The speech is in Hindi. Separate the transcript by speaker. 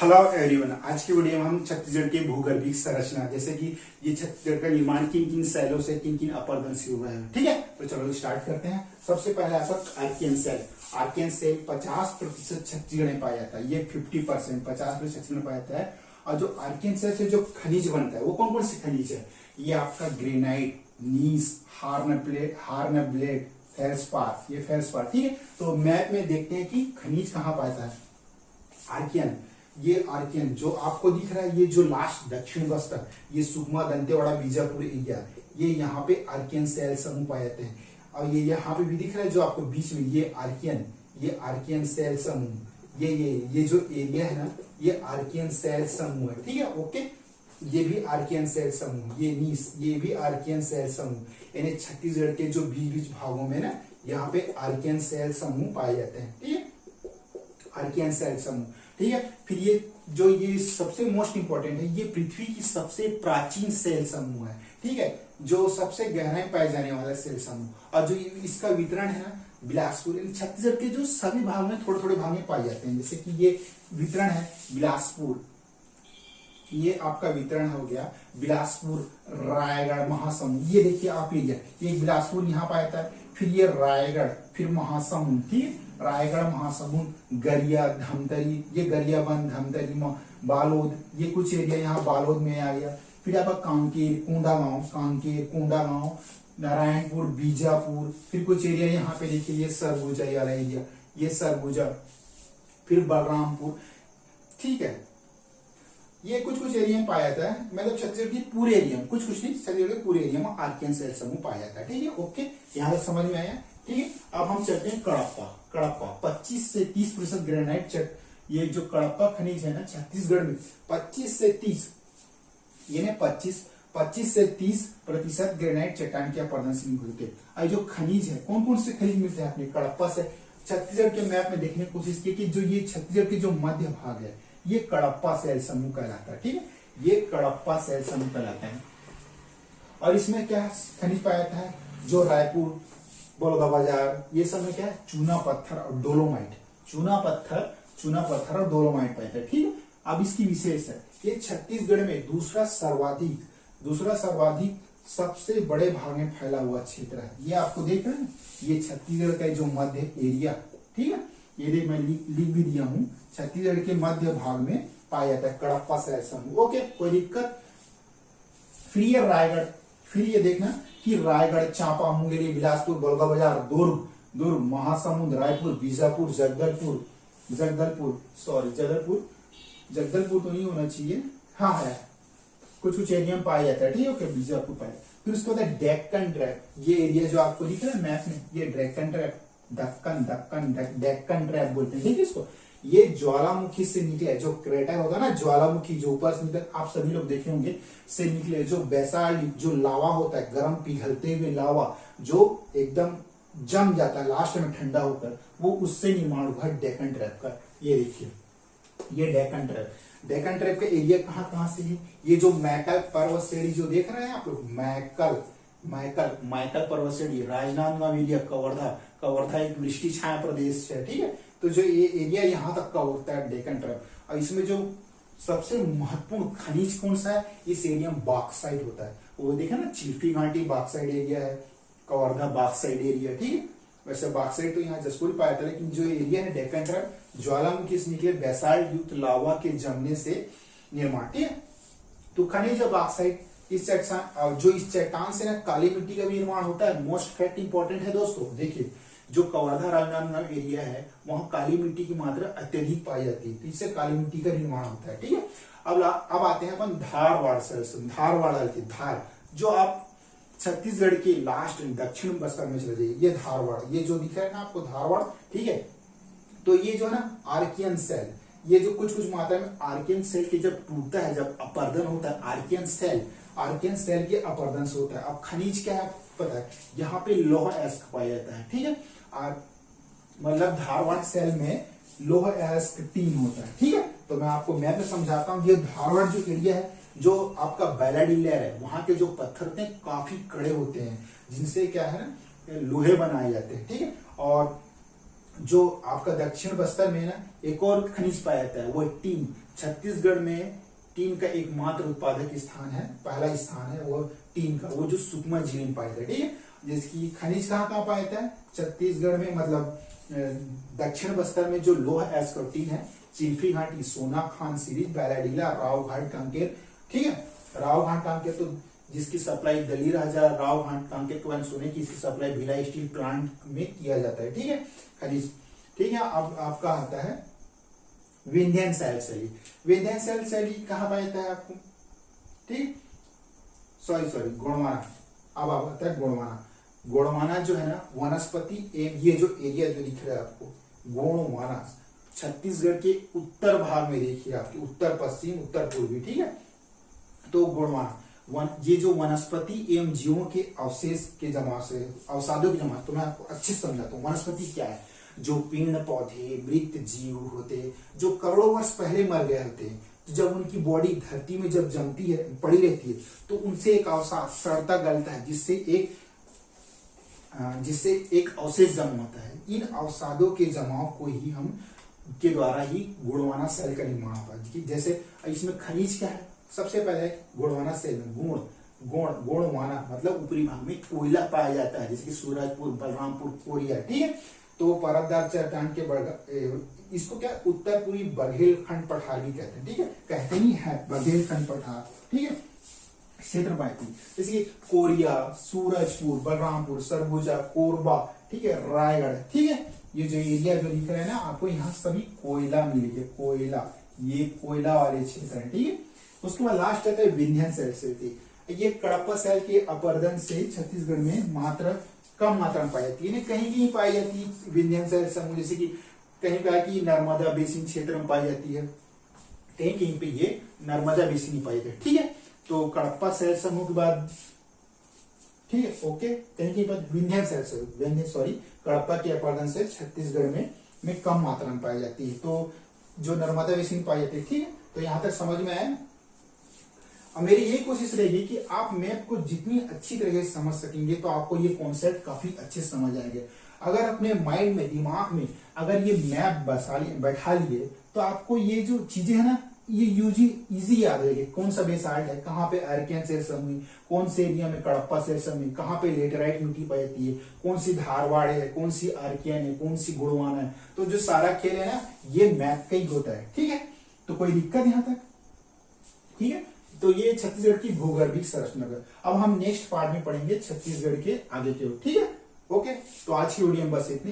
Speaker 1: Hello everyone. आज की वीडियो में हम छत्तीसगढ़ के भूगर्भीय संरचना जैसे कि ये छत्तीसगढ़ का निर्माण किन किन शैलों से किन किन अपरदन से हुआ है। ठीक है, तो चलो स्टार्ट करते हैं। सबसे पहले आपका Archean cell. Archean cell 50% Chhattisgarh में पाया जाता है। ये 50% 50% छत्तीसगढ़ में पाया जाता है। और जो आर्कियन सेल से जो खनिज बनता है वो कौन कौन से खनिज है? ये आपका ग्रेनाइट, नीस, हार्नब्लेड, फेल्सपार, ये फेल्सपार। ठीक है, तो मैप में देखते हैं कि खनिज कहाँ पाता है। आर्कियन, ये आर्कियन जो आपको दिख रहा है, ये जो लास्ट दक्षिण बस्तर, ये सुकमा, दंतेवाड़ा, बीजापुर एरिया, ये यहाँ पे आर्कियन सेल समूह पाए जाते हैं। और ये यहाँ पे भी दिख रहा है जो आपको बीच में, ये आर्कियन सेल समूह, ये जो एरिया है ना, ये आर्कियन सेल समूह है। ठीक है, ओके। ये भी आर्कियन सेल समूह, ये नीस, ये भी आर्कियन सेल समूह। यानी छत्तीसगढ़ के जो बीच भागों में ना, यहाँ पे आर्कियन सेल समूह पाए जाते हैं। ठीक है, आर्कियन सेल समूह। ठीक है, फिर ये सबसे मोस्ट इंपॉर्टेंट है, ये पृथ्वी की सबसे प्राचीन सेल समूह है। ठीक है, जो सबसे गहराई पाए जाने वाला सेल समूह। और जो इसका वितरण है ना, बिलासपुर, छत्तीसगढ़ के जो सभी भाग में थोड़े थोड़े भाग में पाए जाते हैं। जैसे कि ये वितरण है बिलासपुर, ये आपका वितरण हो गया बिलासपुर, रायगढ़, महासमुंद। ये देखिए आप एरिया, ये बिलासपुर यहाँ पाया जाता है, फिर ये रायगढ़, फिर महासमुंद। ठीक है, रायगढ़, महासमुंद, गरिया, धमतरी, ये गरियाबंद, धमतरी, बालोद, ये कुछ एरिया यहाँ बालोद में आ गया। फिर आपका कांकेर, कोंडागांव, नारायणपुर, बीजापुर, फिर कुछ एरिया यहाँ पे देखिए, ये सरगुजा वाला एरिया, ये सरगुजा, फिर बलरामपुर। ठीक है, ये कुछ एरिया में पाया जाता है। मतलब छत्तीसगढ़ के पूरे एरिया में, कुछ नहीं, छत्तीसगढ़ के पूरे एरिया में आर्कियन सेल समूह पाया जाता है। ठीक है, ओके, यहाँ तक समझ में आया। ठीक है, अब हम चलते हैं कड़प्पा 25 से 30% ग्रेनाइट ये जो कड़प्पा खनिज है ना छत्तीसगढ़ में, 25 से 30 ग्रेनाइट चट्टान के अपरदन से निकलते हैं। जो खनिज है, कौन कौन से खनिज मिलते हैं अपने कड़प्पा से? छत्तीसगढ़ के मैप में देखने की कोशिश की कि जो ये छत्तीसगढ़ के जो मध्य भाग है, ये कड़प्पा सेल समूह कहलाता है। ठीक है, ये कड़प्पा सेल समूह कहलाता है। और इसमें क्या खनिज पाया जाता है? जो रायपुर, बलौदाबाजार, ये सब में क्या है? चूना पत्थर और डोलोमाइट, चूना पत्थर और डोलोमाइट पाया जाता है। ठीक है, अब इसकी विशेष है, ये छत्तीसगढ़ में दूसरा सर्वाधिक सबसे बड़े भाग में फैला हुआ क्षेत्र है। ये आपको देख रहे हैं, ये छत्तीसगढ़ का जो मध्य एरिया, ठीक है, ये मैं लिख भी दिया हूं, छत्तीसगढ़ के मध्य भाग में पाया जाता है कड़प्पा सेल समूह। ओके, कोई दिक्कत? फिर ये रायगढ़, फिर ये देखना कि रायगढ़, चांपा, मुंगेली, बिलासपुर, बलौदाबाजार, दुर्ग, महासमुंद, रायपुर, बीजापुर, जगदलपुर तो नहीं होना चाहिए, हाँ है, कुछ एरिया में पाया जाता है। ठीक है, ओके, बीजापुर पाया। फिर उसके बाद डेक्कन ट्रैप, ये एरिया जो आपको दिख रहा है मैप में, ये डेक्कन ट्रैप, डेक्कन ट्रैप बोलते हैं। ठीक है, इसको ये ज्वालामुखी से निकले, जो क्रेटर होगा ना, ज्वालामुखी जो ऊपर से निकले, आप सभी लोग देखे होंगे, से निकले जो बेसाल्ट, जो लावा होता है, गर्म पिघलते हुए लावा जो एकदम जम जाता है लास्ट में ठंडा होकर, वो उससे निर्माण हुआ है डेक्कन ट्रैप का। ये देखिए, ये डेक्कन ट्रैप का एरिया कहाँ से है? ये जो मैकल पर्वत श्रेणी जो देख रहे हैं आप लोग, मैकल पर्वत श्रेणी, राजनांदगांव एरिया, कवर्धा एक वृष्टि छाया प्रदेश है। ठीक है, तो जो ये एरिया यहाँ तक का होता है डेक्कन ट्रैप। और इसमें जो सबसे महत्वपूर्ण खनिज कौन सा है? इस एरिया में बॉक्साइट होता है। वो देखा ना, चिल्फी घाटी बॉक्साइट एरिया है, कवर्धा बॉक्साइट एरिया। ठीक है, वैसे बॉक्साइट तो यहाँ जसपुर पाया जाता है, लेकिन जो एरिया है डेक्कन ट्रैप, ज्वालामुखी से निकले बेसाल्ट युक्त लावा के जमने से निर्माण। ठीक है, तो खनिज बॉक्साइट, इस चट्टान से ना काली मिट्टी का भी निर्माण होता है। मोस्ट फैक्ट इंपॉर्टेंट है दोस्तों, देखिए जो कवर्धा राजनांदगांव एरिया है, वहां काली मिट्टी की मात्रा अत्यधिक पाई जाती है, तो इससे काली मिट्टी का निर्माण होता है। ठीक है, अब आते हैं अपन धारवाड़ धार, जो आप छत्तीसगढ़ के लास्ट दक्षिण बस्तर में चले जाइए, ये धारवाड़, ये जो दिख रहा है ना आपको धारवाड़। ठीक है, तो ये जो है ना आर्कियन सेल, ये जो कुछ मात्रा में आर्कियन सेल के जब टूटता है, जब अपरदन होता है, आर्कियन सेल के अपरदन से होता है। अब खनिज क्या है पता है? यहाँ पे लौह अयस्क पाया जाता है। ठीक है, मतलब धारवाड़ सेल में लौह अयस्क 3 होता है। ठीक है, तो मैं आपको मैप में समझाता हूँ। ये धारवाड़ जो एरिया है, जो आपका बैलाडी लेयर है, वहां के जो पत्थर होते हैं काफी कड़े होते हैं, जिनसे क्या है ना लोहे बनाए जाते हैं। ठीक है, और जो आपका दक्षिण बस्तर में ना एक और खनिज पाया जाता है, वो टीन। छत्तीसगढ़ में टीन का एकमात्र उत्पादक स्थान है, पहला स्थान है वो टीन का, वो जो सुकमा झील में पाया जाता है। ठीक है, जिसकी खनिज कहाँ कहाँ पाया जाता है? छत्तीसगढ़ में, मतलब दक्षिण बस्तर में जो लोह एस्कॉर्टीन है, चिल्फी घाटी, सोना खान सीरीज, बैराडीला, राव घाट, कांकेर। ठीक है, राव घाट कांकेर तो जिसकी सप्लाई दली राजा राव घाट कांकेर के बारे में सुने कि इसकी सप्लाई भिलाई स्टील प्लांट में किया जाता है। ठीक है, खनिज। ठीक है, अब आपका आता है विंध्यन शैल शैली। विंध्यन शैल शैली कहाँ पाया जाता है आपको? ठीक, सॉरी गोंडवाना। अब आता है गोंडवाना। गोंडवाना जो है ना वनस्पति ये जो एरिया जो दिख रहा है आपको, गोंडवाना छत्तीसगढ़ के उत्तर भाग में देखिए, आपकी उत्तर पश्चिम उत्तर पूर्वी। ठीक है, तो गोंडवाना ये जो वनस्पति एवं जीवों के अवशेष के जमा से, अवसादों की जमा, तो मैं आपको अच्छे से समझाता हूँ। वनस्पति क्या है? जो पेड़ पौधे मृत जीव होते जो करोड़ों वर्ष पहले मर गए होते हैं, तो जब उनकी बॉडी धरती में जब जमती है, पड़ी रहती है, तो उनसे एक अवसाद सड़ता गलता है, जिससे एक अवशेष जन्म होता है। इन अवसादों के जमाव को ही हम के द्वारा ही गोंडवाना सेल का निर्माण होता है। जैसे इसमें खनिज क्या है? सबसे पहले गोंडवाना सेल में गोंडवाना मतलब ऊपरी भाग में कोयला पाया जाता है, जैसे कि सूरजपुर, बलरामपुर, कोरिया। ठीक है, तो परतदार चट्टान के इसको क्या उत्तर पूर्वी बघेलखंड पठार भी कहते हैं। ठीक है, कहते ही है बघेलखंड पठार। ठीक है, क्षेत्र पाती, जैसे कि कोरिया, सूरजपुर, बलरामपुर, सरगुजा, कोरबा। ठीक है, रायगढ़। ठीक है, ये जो एरिया जो दिख रहा है ना आपको, यहाँ सभी कोयला मिलेगा, कोयला, ये कोयला वाले क्षेत्र है। ठीक है, उसके बाद लास्ट आता है विंध्यन शैल शैली। ये कडप्पा शैल के अपरदन से छत्तीसगढ़ में कम मात्रा में पाई जाती है, कहीं कहीं पाई जाती है विंध्यन शैल समूह, जैसे कि कहीं कहा कि नर्मदा बेसिन क्षेत्र में पाई जाती है, कहीं कहीं पे ये नर्मदा बेसिन पाई जाती है। ठीक है, तो कडप्पा शैल समूह के बाद, ठीक है, ओके, कहीं कहीं पर विंध्यन शैल समूह, कडप्पा के अपरदन से छत्तीसगढ़ में कम मात्रा में पाई जाती है, तो जो नर्मदा बेसिन पाई जाती है। ठीक है, तो यहां तक समझ में आया। और मेरी यही कोशिश रहेगी कि आप मैप को जितनी अच्छी तरह से समझ सकेंगे तो आपको ये कॉन्सेप्ट काफी अच्छे से समझ आएंगे। अगर अपने माइंड में, दिमाग में अगर ये मैप बैठा लिए तो आपको ये जो चीजें है ना, ये इजी याद रहेगी। कौन सा बेसाल्ट है, कहाँ पे आर्कियन शैल समूह, कौन से एरिया में कडप्पा शैल समूह, कहाँ पे लेटेराइट मिट्टी पाई जाती है, कौन सी धारवाड़ है, कौन सी आर्कियन है, कौन सी गोंडवाना है। तो जो सारा खेल है ना, ये मैप का ही होता है। ठीक है, तो कोई दिक्कत यहाँ तक? ठीक है, तो ये छत्तीसगढ़ की भूगर्भिक संरचना। अब हम नेक्स्ट पार्ट में पढ़ेंगे छत्तीसगढ़ के आगे के। ठीक है, ओके, तो आज की वीडियो में बस इतनी।